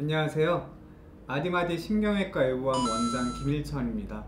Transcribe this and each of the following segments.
안녕하세요. 아디마디 신경외과 의원 원장 김일천입니다.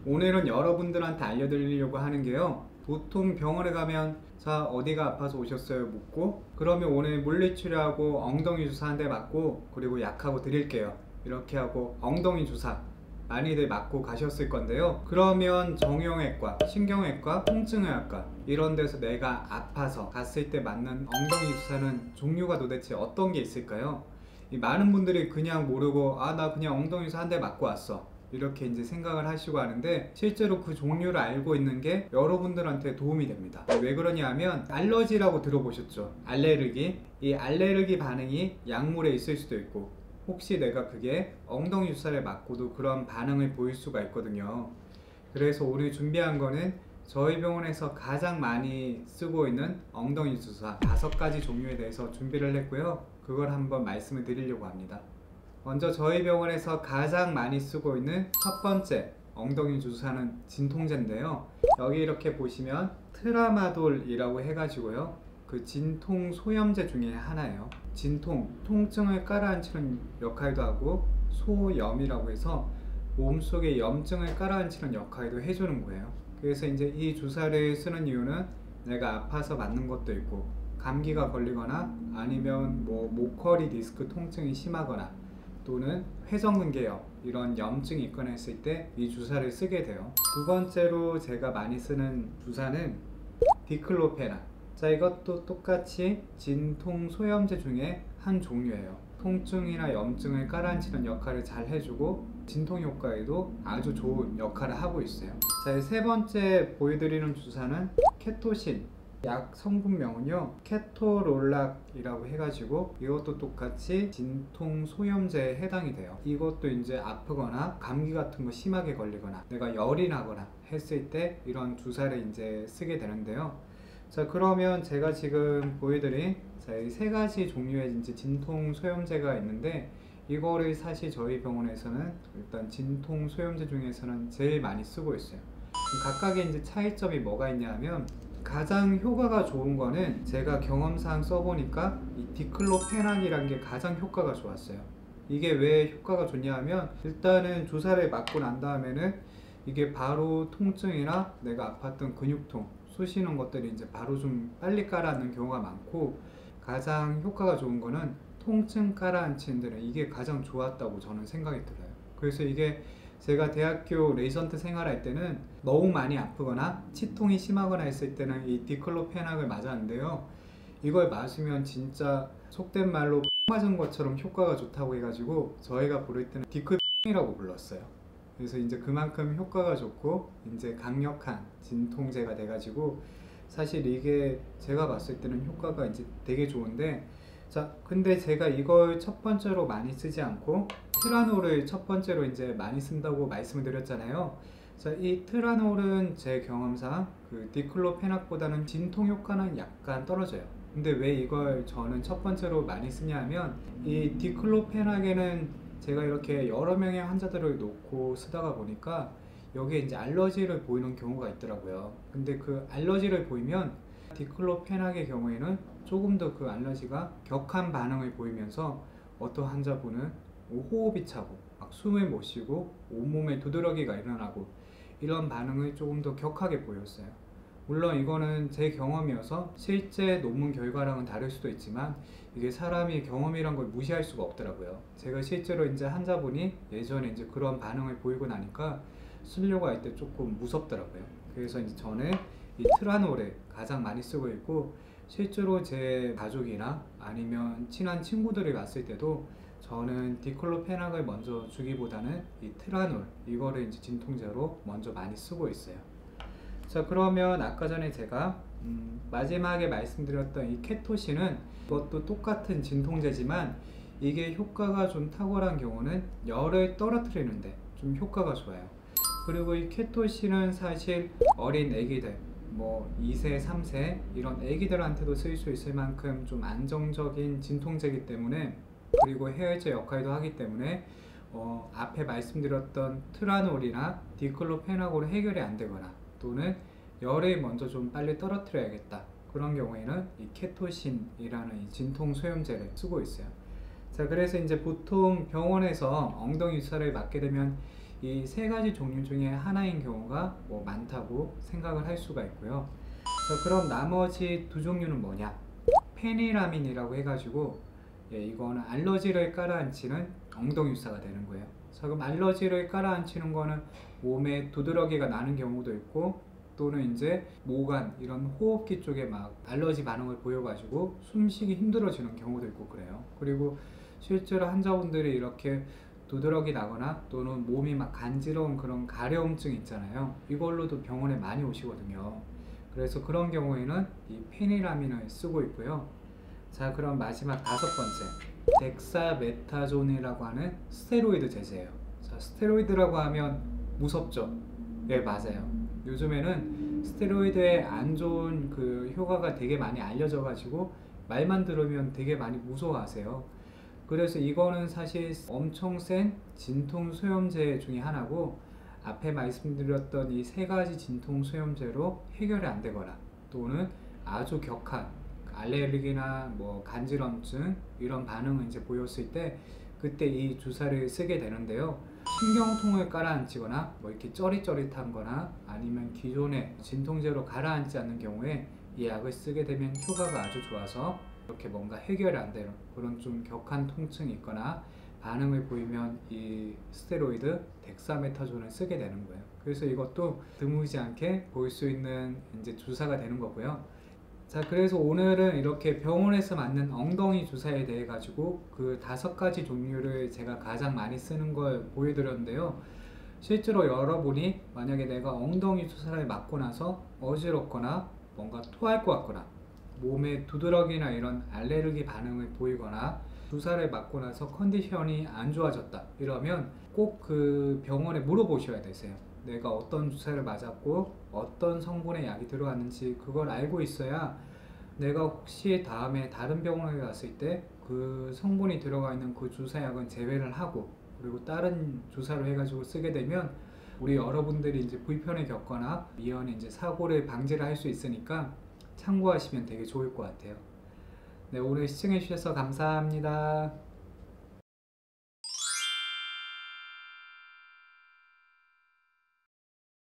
오늘은 여러분들한테 알려드리려고 하는 게요, 보통 병원에 가면 자 어디가 아파서 오셨어요 묻고, 그러면 오늘 물리치료하고 엉덩이 주사 한 대 맞고 그리고 약하고 드릴게요 이렇게 하고 엉덩이 주사 많이들 맞고 가셨을 건데요, 그러면 정형외과, 신경외과, 통증의학과 이런 데서 내가 아파서 갔을 때 맞는 엉덩이 주사는 종류가 도대체 어떤 게 있을까요? 많은 분들이 그냥 모르고 나 그냥 엉덩이 주사 한 대 맞고 왔어 이렇게 이제 생각을 하시고 하는데, 실제로 그 종류를 알고 있는 게 여러분들한테 도움이 됩니다. 왜 그러냐 하면, 알러지라고 들어보셨죠? 알레르기. 이 알레르기 반응이 약물에 있을 수도 있고, 혹시 내가 그게 엉덩이 주사를 맞고도 그런 반응을 보일 수가 있거든요. 그래서 오늘 준비한 거는 저희 병원에서 가장 많이 쓰고 있는 엉덩이 주사 5가지 종류에 대해서 준비를 했고요, 그걸 한번 말씀을 드리려고 합니다. 먼저 저희 병원에서 가장 많이 쓰고 있는 첫 번째 엉덩이 주사는 진통제인데요, 여기 이렇게 보시면 트라마돌이라고 해가지고요, 그 진통 소염제 중에 하나예요. 통증을 깔아앉히는 역할도 하고, 소염이라고 해서 몸속에 염증을 깔아앉히는 역할도 해주는 거예요. 그래서 이제 이 주사를 쓰는 이유는 내가 아파서 맞는 것도 있고, 감기가 걸리거나 아니면 뭐 목허리 디스크 통증이 심하거나 또는 회전근개염 이런 염증이 있거나 했을 때 이 주사를 쓰게 돼요. 두 번째로 제가 많이 쓰는 주사는 디클로페락. 자, 이것도 똑같이 진통 소염제 중에 한 종류예요. 통증이나 염증을 깔아앉히는 역할을 잘 해주고 진통 효과에도 아주 좋은 역할을 하고 있어요. 자, 세 번째 보여드리는 주사는 케토신. 약 성분명은요 케토롤락이라고 해가지고, 이것도 똑같이 진통 소염제에 해당이 돼요. 이것도 이제 아프거나 감기 같은 거 심하게 걸리거나 내가 열이 나거나 했을 때 이런 주사를 이제 쓰게 되는데요. 자, 그러면 제가 지금 보여드린 이 3가지 종류의 이제 진통 소염제가 있는데, 이거를 사실 저희 병원에서는 일단 진통 소염제 중에서는 제일 많이 쓰고 있어요. 각각의 이제 차이점이 뭐가 있냐 하면, 가장 효과가 좋은 거는 제가 경험상 써보니까 이 디클로페락이라는 게 가장 효과가 좋았어요. 이게 왜 효과가 좋냐 하면, 일단은 주사를 맞고 난 다음에는 이게 바로 통증이나 내가 아팠던 근육통 쑤시는 것들이 이제 바로 좀 빨리 가라앉는 경우가 많고, 가장 효과가 좋은 거는 통증 가라앉히는 데는 이게 가장 좋았다고 저는 생각이 들어요. 그래서 이게 제가 대학교 레지던트 생활할 때는 너무 많이 아프거나 치통이 심하거나 했을 때는 이 디클로페락을 맞았는데요, 이걸 맞으면 진짜 속된 말로 맞은 것처럼 효과가 좋다고 해가지고 저희가 부를 때는 디클이라고 불렀어요. 그래서 이제 그만큼 효과가 좋고 이제 강력한 진통제가 돼가지고, 사실 이게 제가 봤을 때는 효과가 이제 되게 좋은데, 자, 근데 제가 이걸 첫 번째로 많이 쓰지 않고 트라놀을 첫 번째로 이제 많이 쓴다고 말씀을 드렸잖아요. 자, 이 트라놀은 제 경험상 그 디클로페락보다는 진통 효과는 약간 떨어져요. 근데 왜 이걸 저는 첫 번째로 많이 쓰냐 하면, 이 디클로페락에는 제가 이렇게 여러 명의 환자들을 놓고 쓰다가 보니까 여기에 이제 알러지를 보이는 경우가 있더라고요. 근데 그 알러지를 보이면 디클로페락의 경우에는 조금 더 그 알러지가 격한 반응을 보이면서 어떤 환자분은 호흡이 차고 막 숨을 못 쉬고 온몸에 두드러기가 일어나고 이런 반응을 조금 더 격하게 보였어요. 물론 이거는 제 경험이어서 실제 논문 결과랑은 다를 수도 있지만, 이게 사람이 경험이란 걸 무시할 수가 없더라고요. 제가 실제로 이제 환자분이 예전에 이제 그런 반응을 보이고 나니까 쓰려고 할 때 조금 무섭더라고요. 그래서 이제 저는 이 트라놀을 가장 많이 쓰고 있고, 실제로 제 가족이나 아니면 친한 친구들이 왔을 때도 저는 디클로페락을 먼저 주기보다는 이 트라놀, 이거를 이제 진통제로 먼저 많이 쓰고 있어요. 자, 그러면 아까 전에 제가 마지막에 말씀드렸던 이 케토신은 그것도 똑같은 진통제지만, 이게 효과가 좀 탁월한 경우는 열을 떨어뜨리는데 좀 효과가 좋아요. 그리고 이 케토신은 사실 어린 애기들, 뭐 2세, 3세 이런 애기들한테도 쓸 수 있을 만큼 좀 안정적인 진통제이기 때문에, 그리고 해열제 역할도 하기 때문에 앞에 말씀드렸던 트라놀이나 디클로페락으로 해결이 안 되거나 또는 열을 먼저 좀 빨리 떨어뜨려야겠다, 그런 경우에는 이 케토신이라는 이 진통 소염제를 쓰고 있어요. 자, 그래서 이제 보통 병원에서 엉덩이 주사를 맞게 되면 이 세 가지 종류 중에 하나인 경우가 뭐 많다고 생각을 할 수가 있고요. 자, 그럼 나머지 두 종류는 뭐냐? 페니라민이라고 해가지고, 예, 이거는 알러지를 깔아앉히는 엉덩이 주사가 되는 거예요. 자, 그럼 알러지를 깔아앉히는 거는 몸에 두드러기가 나는 경우도 있고, 또는 이제 모관 이런 호흡기 쪽에 막 알러지 반응을 보여가지고 숨쉬기 힘들어지는 경우도 있고 그래요. 그리고 실제로 환자분들이 이렇게 두드러기 나거나 또는 몸이 막 간지러운 그런 가려움증 있잖아요. 이걸로도 병원에 많이 오시거든요. 그래서 그런 경우에는 이 페니라민을 쓰고 있고요. 자, 그럼 마지막 다섯 번째, 덱사메타존이라고 하는 스테로이드 제제예요. 자, 스테로이드라고 하면 무섭죠? 네, 맞아요. 요즘에는 스테로이드의 안 좋은 그 효과가 되게 많이 알려져 가지고 말만 들으면 되게 많이 무서워하세요. 그래서 이거는 사실 엄청 센 진통 소염제 중에 하나고, 앞에 말씀드렸던 이 세 가지 진통 소염제로 해결이 안 되거나 또는 아주 격한 알레르기나 뭐 간지럼증 이런 반응을 이제 보였을 때 그때 이 주사를 쓰게 되는데요. 신경통을 깔아앉히거나 뭐 이렇게 쩌릿쩌릿한 거나 아니면 기존의 진통제로 가라앉지 않는 경우에 이 약을 쓰게 되면 효과가 아주 좋아서 이렇게 뭔가 해결이 안 되는 그런 좀 격한 통증이 있거나 반응을 보이면 이 스테로이드 덱사메타존을 쓰게 되는 거예요. 그래서 이것도 드물지 않게 볼 수 있는 이제 주사가 되는 거고요. 자, 그래서 오늘은 이렇게 병원에서 맞는 엉덩이 주사에 대해 가지고 그 다섯 가지 종류를 제가 가장 많이 쓰는 걸 보여드렸는데요. 실제로 여러분이 만약에 내가 엉덩이 주사를 맞고 나서 어지럽거나 뭔가 토할 것 같거나 몸에 두드러기나 이런 알레르기 반응을 보이거나 주사를 맞고 나서 컨디션이 안 좋아졌다 이러면 꼭 그 병원에 물어보셔야 되세요. 내가 어떤 주사를 맞았고 어떤 성분의 약이 들어갔는지 그걸 알고 있어야 내가 혹시 다음에 다른 병원에 갔을 때 그 성분이 들어가 있는 그 주사약은 제외를 하고 그리고 다른 주사를 해가지고 쓰게 되면 우리 여러분들이 이제 불편을 겪거나 이런 이제 사고를 방지를 할 수 있으니까 참고하시면 되게 좋을 것 같아요. 네, 오늘 시청해 주셔서 감사합니다.